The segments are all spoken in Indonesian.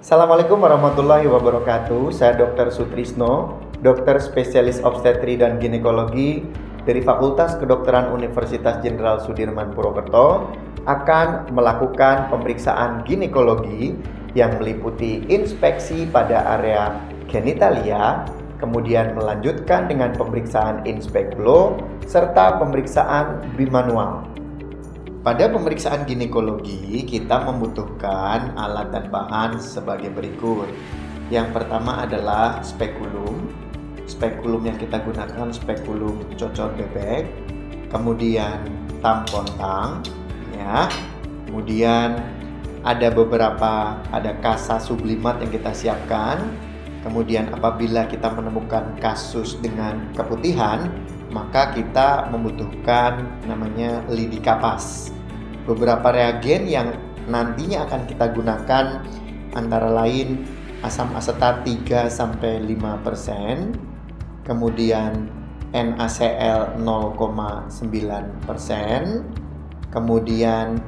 Assalamualaikum warahmatullahi wabarakatuh. Saya Dr. Sutrisno, dokter spesialis obstetri dan ginekologi dari Fakultas Kedokteran Universitas Jenderal Sudirman Purwokerto, akan melakukan pemeriksaan ginekologi yang meliputi inspeksi pada area genitalia, kemudian melanjutkan dengan pemeriksaan inspekulo serta pemeriksaan bimanual. Pada pemeriksaan ginekologi, kita membutuhkan alat dan bahan sebagai berikut. Yang pertama adalah spekulum. Spekulum yang kita gunakan spekulum cocor bebek. Kemudian tampon tang, ya. Kemudian ada kasa sublimat yang kita siapkan. Kemudian apabila kita menemukan kasus dengan keputihan, maka kita membutuhkan namanya lidi kapas. Beberapa reagen yang nantinya akan kita gunakan antara lain asam asetat 3-5%, kemudian NaCl 0,9%, kemudian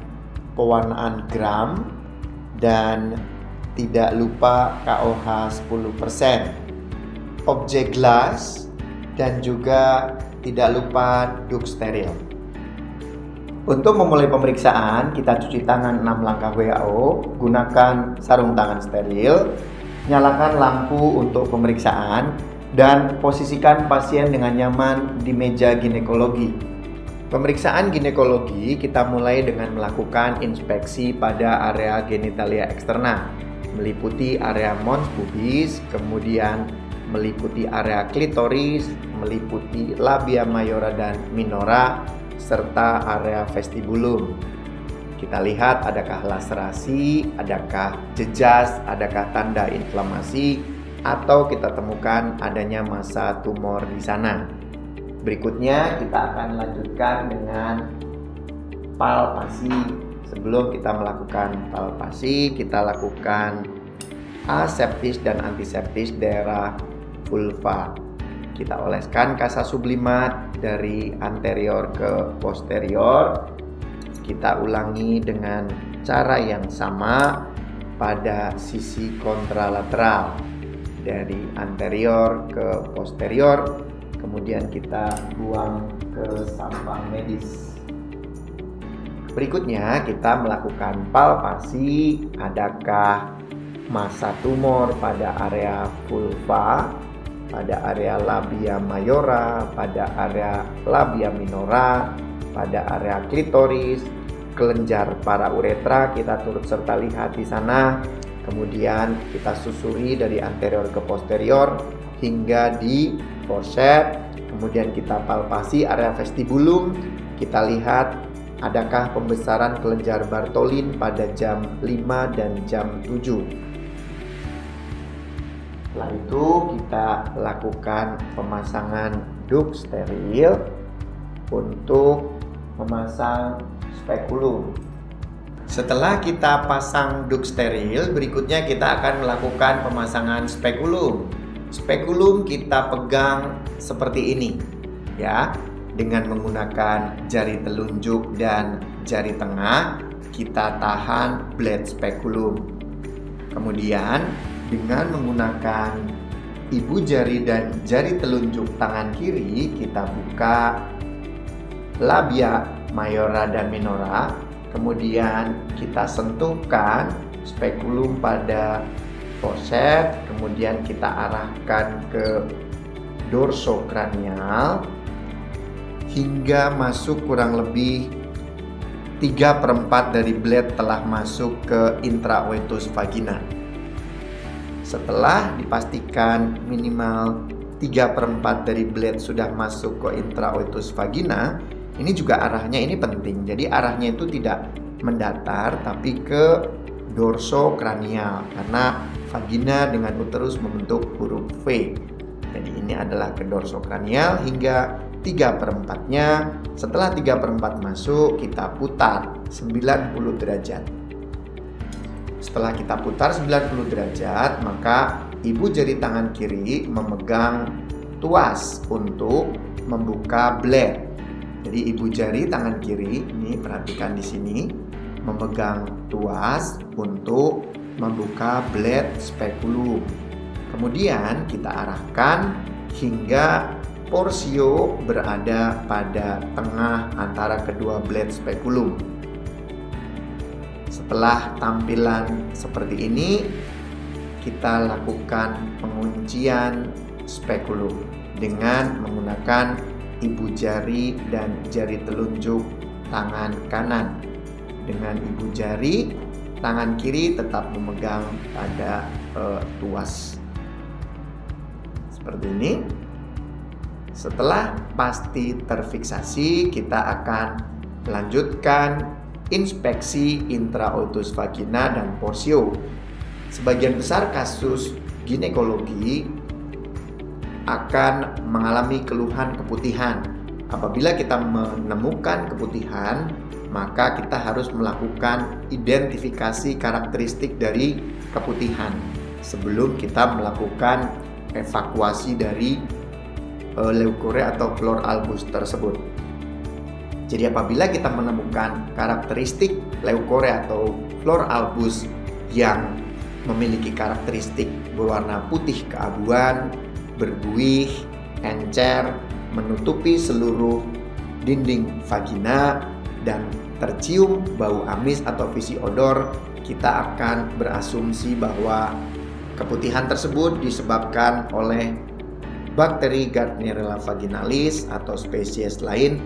pewarnaan gram, dan tidak lupa KOH 10%, objek gelas, dan juga tidak lupa duk steril. Untuk memulai pemeriksaan, kita cuci tangan 6 langkah WHO, gunakan sarung tangan steril, nyalakan lampu untuk pemeriksaan, dan posisikan pasien dengan nyaman di meja ginekologi. Pemeriksaan ginekologi kita mulai dengan melakukan inspeksi pada area genitalia eksterna, meliputi area mons pubis, kemudian meliputi area klitoris, meliputi labia mayora dan minora, serta area vestibulum. Kita lihat adakah laserasi, adakah jejas, adakah tanda inflamasi, atau kita temukan adanya massa tumor di sana. Berikutnya kita akan lanjutkan dengan palpasi. Sebelum kita melakukan palpasi, kita lakukan aseptis dan antiseptis daerah vulva. Kita oleskan kasa sublimat dari anterior ke posterior. Kita ulangi dengan cara yang sama pada sisi kontralateral, dari anterior ke posterior. Kemudian kita buang ke sampang medis. Berikutnya kita melakukan palpasi, adakah massa tumor pada area vulva, pada area labia mayora, pada area labia minora, pada area klitoris, kelenjar para uretra kita turut serta lihat di sana. Kemudian kita susuri dari anterior ke posterior hingga di forset. Kemudian kita palpasi area vestibulum, kita lihat adakah pembesaran kelenjar Bartholin pada jam 5 dan jam 7. Setelah itu kita lakukan pemasangan duk steril untuk memasang spekulum. Setelah kita pasang duk steril, berikutnya kita akan melakukan pemasangan spekulum. Spekulum kita pegang seperti ini, ya, dengan menggunakan jari telunjuk dan jari tengah. Kita tahan blade spekulum. Kemudian dengan menggunakan ibu jari dan jari telunjuk tangan kiri, kita buka labia mayora dan minora. Kemudian kita sentuhkan spekulum pada forset. Kemudian kita arahkan ke dorsokranial hingga masuk kurang lebih 3/4 dari blade telah masuk ke intraoetus vagina. Setelah dipastikan minimal 3/4 dari blade sudah masuk ke intraoetus vagina, ini juga arahnya ini penting. Jadi arahnya itu tidak mendatar tapi ke dorsokranial, karena vagina dengan uterus membentuk huruf V. Jadi ini adalah ke dorsokranial hingga 3/4-nya. Setelah 3/4 masuk, kita putar 90 derajat. Setelah kita putar 90 derajat, maka ibu jari tangan kiri memegang tuas untuk membuka blade. Jadi ibu jari tangan kiri, ini perhatikan di sini, memegang tuas untuk membuka bled spekulum. Kemudian kita arahkan hingga porsio berada pada tengah antara kedua bled spekulum. Setelah tampilan seperti ini, kita lakukan penguncian spekulum dengan menggunakan ibu jari dan jari telunjuk tangan kanan. Dengan ibu jari, tangan kiri tetap memegang pada tuas. Seperti ini. Setelah pasti terfiksasi, kita akan melanjutkan inspeksi intraoitus vagina dan porsio. Sebagian besar kasus ginekologi akan mengalami keluhan keputihan. Apabila kita menemukan keputihan, maka kita harus melakukan identifikasi karakteristik dari keputihan sebelum kita melakukan evakuasi dari leukorea atau flor albus tersebut. Jadi apabila kita menemukan karakteristik leukorea atau flor albus yang memiliki karakteristik berwarna putih keabuan, berbuih, encer, menutupi seluruh dinding vagina, dan tercium bau amis atau visi odor, kita akan berasumsi bahwa keputihan tersebut disebabkan oleh bakteri Gardnerella vaginalis atau spesies lain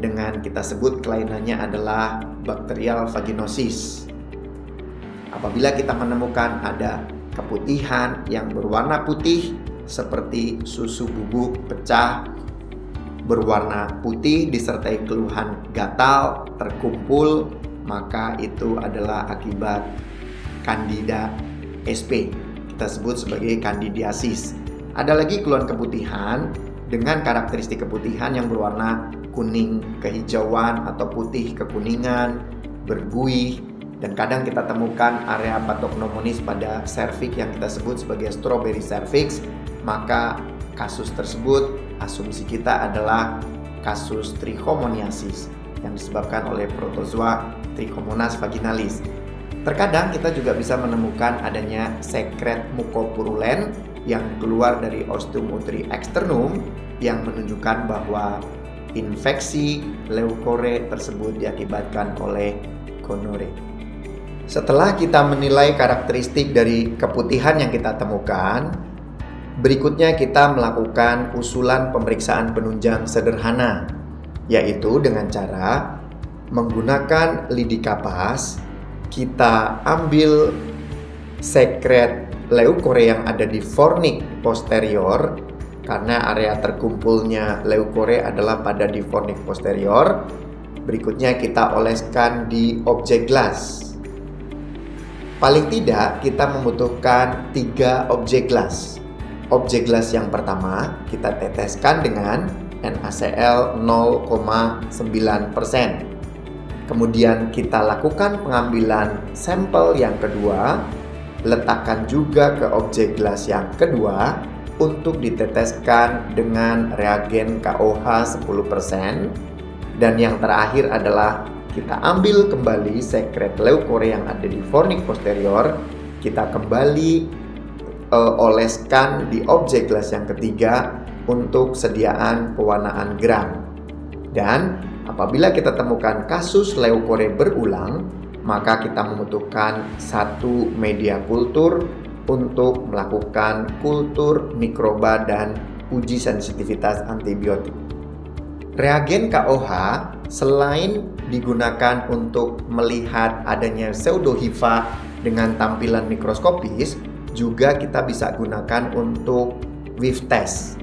dengan kita sebut kelainannya adalah Bacterial vaginosis. Apabila kita menemukan ada keputihan yang berwarna putih seperti susu bubuk pecah berwarna putih disertai keluhan gatal, terkumpul, maka itu adalah akibat Candida sp. Kita sebut sebagai candidiasis. Ada lagi keluhan keputihan dengan karakteristik keputihan yang berwarna kuning kehijauan atau putih kekuningan, berbuih, dan kadang kita temukan area pathognomonis pada serviks yang kita sebut sebagai strawberry cervix. Maka kasus tersebut asumsi kita adalah kasus trichomoniasis yang disebabkan oleh protozoa Trichomonas vaginalis. Terkadang kita juga bisa menemukan adanya sekret mukopurulen yang keluar dari ostium uteri externum yang menunjukkan bahwa infeksi leukore tersebut diakibatkan oleh gonore. Setelah kita menilai karakteristik dari keputihan yang kita temukan, berikutnya kita melakukan usulan pemeriksaan penunjang sederhana, yaitu dengan cara menggunakan lidi kapas. Kita ambil sekret leukorea yang ada di fornix posterior, karena area terkumpulnya leukorea adalah pada di fornix posterior. Berikutnya kita oleskan di objek gelas. Paling tidak kita membutuhkan 3 objek gelas. Objek gelas yang pertama kita teteskan dengan NaCl 0,9%. Kemudian kita lakukan pengambilan sampel yang kedua, letakkan juga ke objek gelas yang kedua untuk diteteskan dengan reagen KOH 10%. Dan yang terakhir adalah kita ambil kembali sekret leukorea yang ada di fornix posterior, kita kembali oleskan di objek gelas yang ketiga untuk sediaan pewarnaan gram. Dan apabila kita temukan kasus leukorea berulang, maka kita membutuhkan 1 media kultur untuk melakukan kultur mikroba dan uji sensitivitas antibiotik. Reagen KOH selain digunakan untuk melihat adanya pseudohifa dengan tampilan mikroskopis, juga kita bisa gunakan untuk whiff test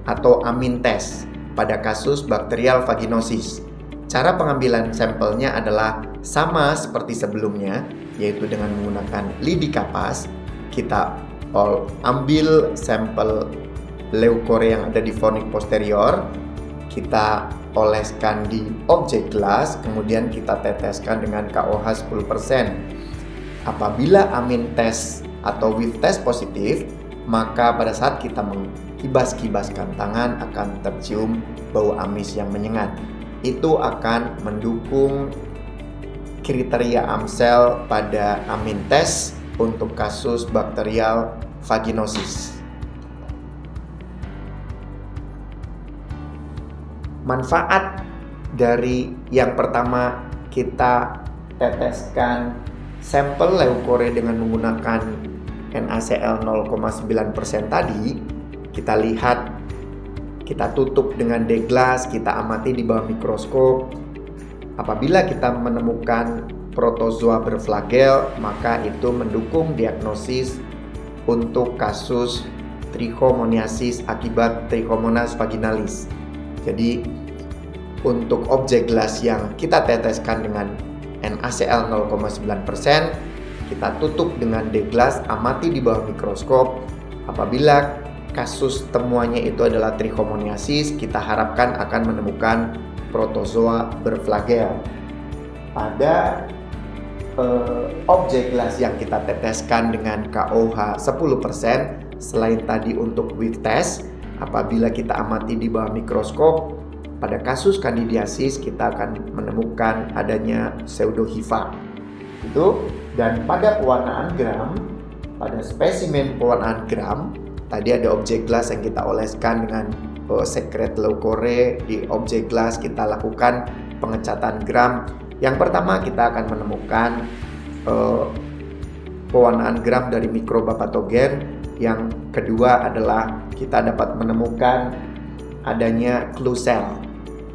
atau amin test pada kasus Bacterial vaginosis. Cara pengambilan sampelnya adalah sama seperti sebelumnya, yaitu dengan menggunakan lidi kapas. Kita ambil sampel leukorea yang ada di fornix posterior, kita oleskan di objek gelas, kemudian kita teteskan dengan KOH 10%. Apabila amin test atau whiff test positif, maka pada saat kita mengkibas-kibaskan tangan akan tercium bau amis yang menyengat. Itu akan mendukung kriteria AMSEL pada amin test untuk kasus bakterial vaginosis. Manfaat dari yang pertama, kita teteskan sampel leukore dengan menggunakan NaCl 0,9% tadi. Kita lihat, kita tutup dengan deglas, kita amati di bawah mikroskop. Apabila kita menemukan protozoa berflagel, maka itu mendukung diagnosis untuk kasus trichomoniasis akibat Trichomonas vaginalis. Jadi untuk objek gelas yang kita teteskan dengan NaCl 0,9%, kita tutup dengan deglas, amati di bawah mikroskop. Apabila kasus temuannya itu adalah trichomoniasis, kita harapkan akan menemukan protozoa berflagel. Pada objek gelas yang kita teteskan dengan KOH 10%, selain tadi untuk weak test, apabila kita amati di bawah mikroskop, pada kasus kandidiasis kita akan menemukan adanya pseudohifa. Dan pada pewarnaan gram, pada spesimen pewarnaan gram, tadi ada objek gelas yang kita oleskan dengan sekret leukore. Di objek gelas kita lakukan pengecatan gram. Yang pertama, kita akan menemukan pewarnaan gram dari mikroba patogen. Yang kedua adalah kita dapat menemukan adanya klusel.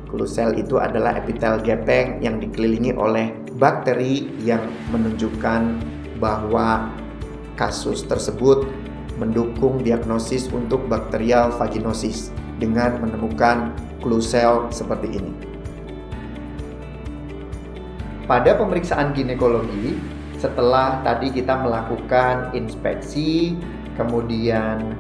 Klusel itu adalah epitel gepeng yang dikelilingi oleh bakteri yang menunjukkan bahwa kasus tersebut mendukung diagnosis untuk bakterial vaginosis dengan menemukan klusel seperti ini. Pada pemeriksaan ginekologi, setelah tadi kita melakukan inspeksi, kemudian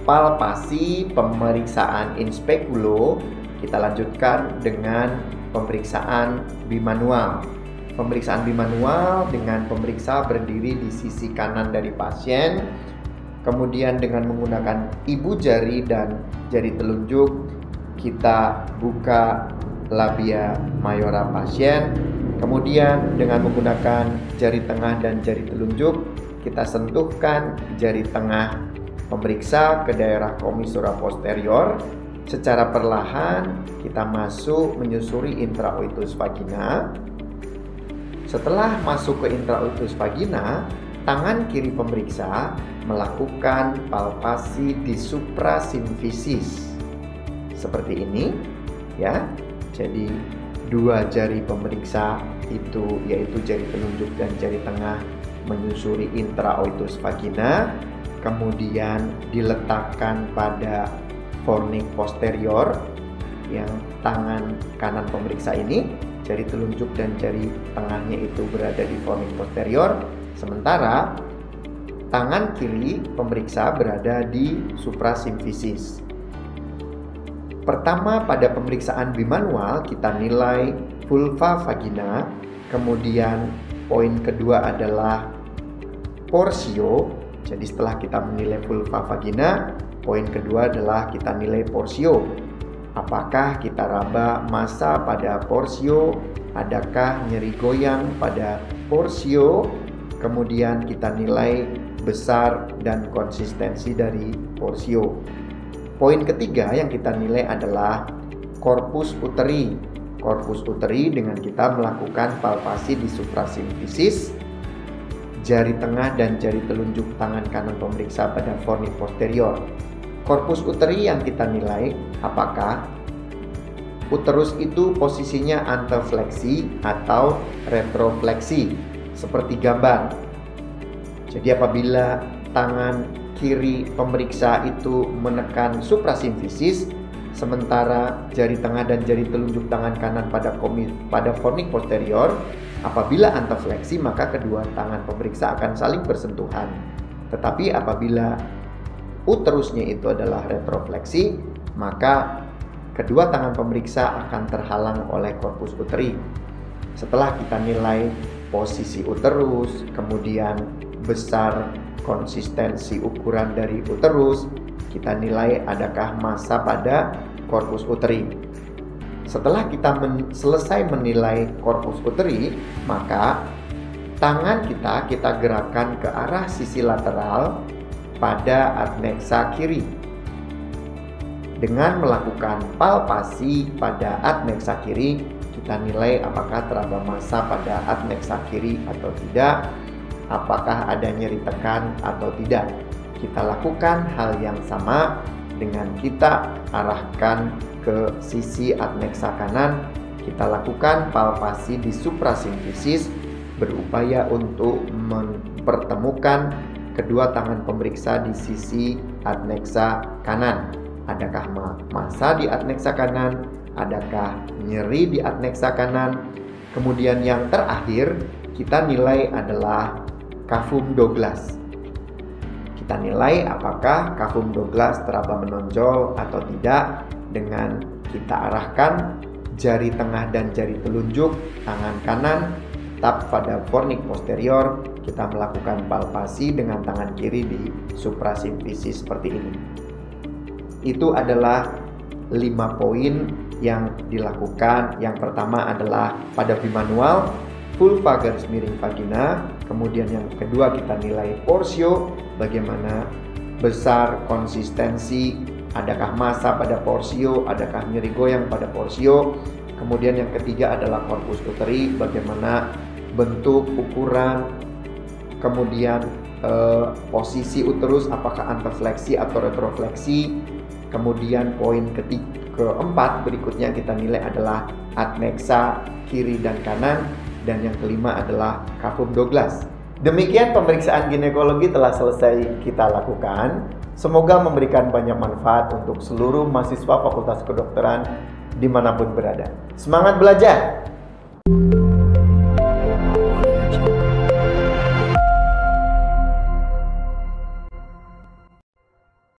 palpasi, pemeriksaan in speculo, kita lanjutkan dengan pemeriksaan bimanual. Pemeriksaan bimanual dengan pemeriksa berdiri di sisi kanan dari pasien, kemudian dengan menggunakan ibu jari dan jari telunjuk, kita buka labia mayora pasien. Kemudian dengan menggunakan jari tengah dan jari telunjuk, kita sentuhkan jari tengah pemeriksa ke daerah komissura posterior. Secara perlahan kita masuk menyusuri intraoitus vagina. Setelah masuk ke intraoitus vagina, tangan kiri pemeriksa melakukan palpasi di suprasimfisis. Seperti ini ya. Jadi dua jari pemeriksa itu yaitu jari telunjuk dan jari tengah menyusuri intraoitus vagina, kemudian diletakkan pada fornix posterior. Yang tangan kanan pemeriksa ini, jari telunjuk dan jari tengahnya itu berada di fornix posterior, sementara tangan kiri pemeriksa berada di suprasimfisis. Pertama, pada pemeriksaan bimanual kita nilai vulva vagina, kemudian poin kedua adalah porsio. Jadi setelah kita menilai vulva vagina, poin kedua adalah kita nilai porsio. Apakah kita raba massa pada porsio? Adakah nyeri goyang pada porsio? Kemudian kita nilai besar dan konsistensi dari porsio. Poin ketiga yang kita nilai adalah corpus uteri. Corpus uteri dengan kita melakukan palpasi di suprasimfisis, jari tengah dan jari telunjuk tangan kanan pemeriksa pada fornix posterior. Corpus uteri yang kita nilai apakah uterus itu posisinya antefleksi atau retrofleksi seperti gambar. Jadi apabila tangan kiri pemeriksa itu menekan suprasimfisis, sementara jari tengah dan jari telunjuk tangan kanan pada fornix posterior, apabila antefleksi maka kedua tangan pemeriksa akan saling bersentuhan. Tetapi apabila uterusnya itu adalah retrofleksi, maka kedua tangan pemeriksa akan terhalang oleh corpus uteri. Setelah kita nilai posisi uterus, kemudian besar konsistensi ukuran dari uterus, kita nilai adakah massa pada corpus uteri. Setelah kita selesai menilai corpus uteri, maka tangan kita gerakkan ke arah sisi lateral pada adnexa kiri. Dengan melakukan palpasi pada adnexa kiri, kita nilai apakah teraba massa pada adnexa kiri atau tidak, apakah ada nyeri tekan atau tidak. Kita lakukan hal yang sama dengan kita arahkan ke sisi adnexa kanan. Kita lakukan palpasi di suprasimfisis, berupaya untuk mempertemukan kedua tangan pemeriksa di sisi adnexa kanan. Adakah massa di adnexa kanan? Adakah nyeri di adnexa kanan? Kemudian yang terakhir kita nilai adalah cavum Douglas. Kita nilai apakah cavum Douglas teraba menonjol atau tidak dengan kita arahkan jari tengah dan jari telunjuk tangan kanan tetap pada fornik posterior. Kita melakukan palpasi dengan tangan kiri di suprasimfisis seperti ini. Itu adalah 5 poin yang dilakukan. Yang pertama adalah pada bimanual vulva garis miring vagina. Kemudian yang kedua kita nilai porsio, bagaimana besar, konsistensi, adakah massa pada porsio, adakah nyeri goyang pada porsio. Kemudian yang ketiga adalah corpus uteri, bagaimana bentuk, ukuran, kemudian posisi uterus, apakah anterfleksi atau retrofleksi. Kemudian poin keempat berikutnya kita nilai adalah adnexa kiri dan kanan. Dan yang kelima adalah cavum Douglas. Demikian pemeriksaan ginekologi telah selesai kita lakukan. Semoga memberikan banyak manfaat untuk seluruh mahasiswa Fakultas Kedokteran dimanapun berada. Semangat belajar!